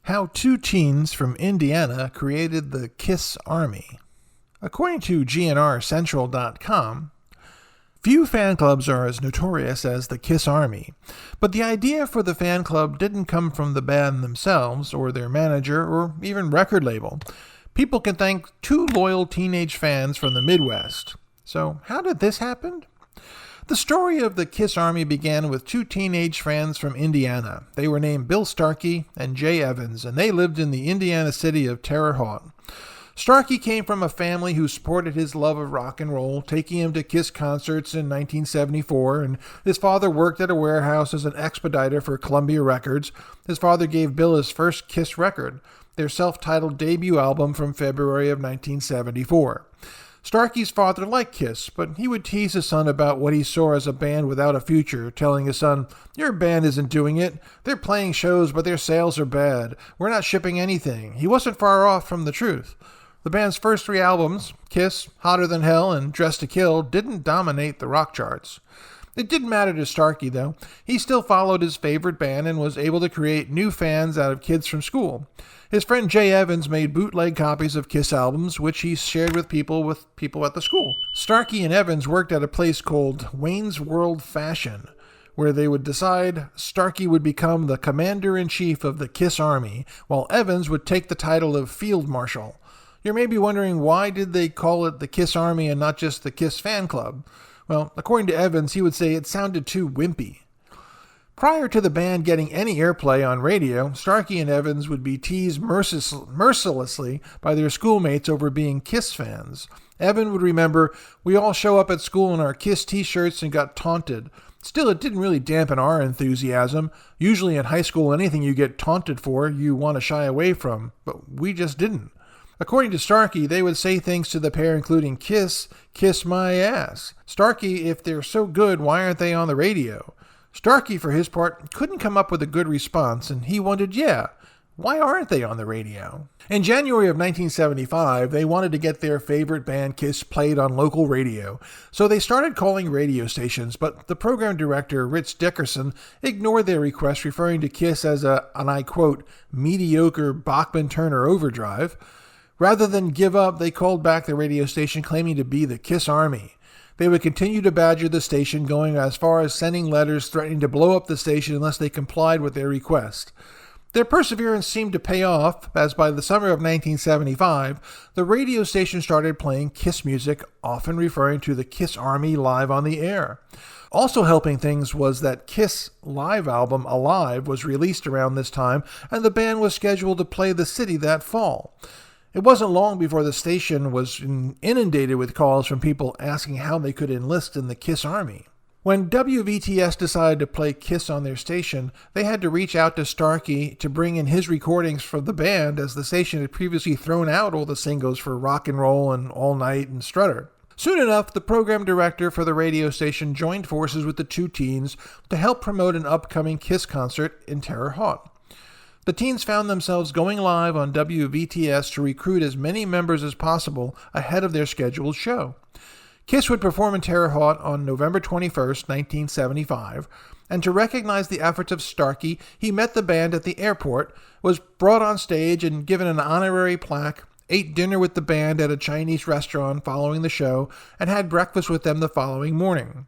How two teens from Indiana created the Kiss Army. According to GNRCentral.com, few fan clubs are as notorious as the Kiss Army, but the idea for the fan club didn't come from the band themselves or their manager or even record label. People can thank two loyal teenage fans from the Midwest. So how did this happen? The story of the Kiss Army began with two teenage fans from Indiana. They were named Bill Starkey and Jay Evans, and they lived in the Indiana city of Terra, Hautte. Starkey came from a family who supported his love of rock and roll, taking him to Kiss concerts in 1974, and his father worked at a warehouse as an expediter for Columbia Records. His father gave Bill his first Kiss record, their self-titled debut album from February of 1974. Starkey's father liked Kiss, but he would tease his son about what he saw as a band without a future, telling his son, "Your band isn't doing it. They're playing shows, but their sales are bad. We're not shipping anything." He wasn't far off from the truth. The band's first three albums, Kiss, Hotter Than Hell, and Dressed to Kill, didn't dominate the rock charts. It didn't matter to Starkey, though. He still followed his favorite band and was able to create new fans out of kids from school. His friend Jay Evans made bootleg copies of Kiss albums, which he shared with people at the school. Starkey and Evans worked at a place called Wayne's World Fashion, where they would decide Starkey would become the commander-in-chief of the Kiss Army, while Evans would take the title of Field Marshal. You're maybe wondering, why did they call it the Kiss Army and not just the Kiss Fan Club? Well, according to Evans, he would say it sounded too wimpy. Prior to the band getting any airplay on radio, Starkey and Evans would be teased mercilessly by their schoolmates over being Kiss fans. Evan would remember, "We all show up at school in our Kiss t-shirts and got taunted." Still, it didn't really dampen our enthusiasm. Usually in high school, anything you get taunted for, you want to shy away from, but we just didn't. According to Starkey, they would say things to the pair including "Kiss, kiss my ass." Starkey, if they're so good, why aren't they on the radio? Starkey, for his part, couldn't come up with a good response, and he wondered, why aren't they on the radio? In January of 1975, they wanted to get their favorite band Kiss played on local radio, so they started calling radio stations, but the program director, Rich Dickerson, ignored their request, referring to Kiss as and I quote, mediocre Bachman-Turner overdrive. Rather than give up, they called back the radio station claiming to be the Kiss Army. They would continue to badger the station, going as far as sending letters threatening to blow up the station unless they complied with their request. Their perseverance seemed to pay off, as by the summer of 1975, the radio station started playing Kiss music, often referring to the Kiss Army live on the air. Also helping things was that Kiss' live album, Alive, was released around this time, and the band was scheduled to play the city that fall. It wasn't long before the station was inundated with calls from people asking how they could enlist in the Kiss Army. When WVTS decided to play Kiss on their station, they had to reach out to Starkey to bring in his recordings from the band, as the station had previously thrown out all the singles for Rock and Roll and All Night and Strutter. Soon enough, the program director for the radio station joined forces with the two teens to help promote an upcoming Kiss concert in Terre Haute. The teens found themselves going live on WVTS to recruit as many members as possible ahead of their scheduled show. Kiss would perform in Terre Haute on November 21st, 1975, and to recognize the efforts of Starkey, he met the band at the airport, was brought on stage and given an honorary plaque, ate dinner with the band at a Chinese restaurant following the show, and had breakfast with them the following morning.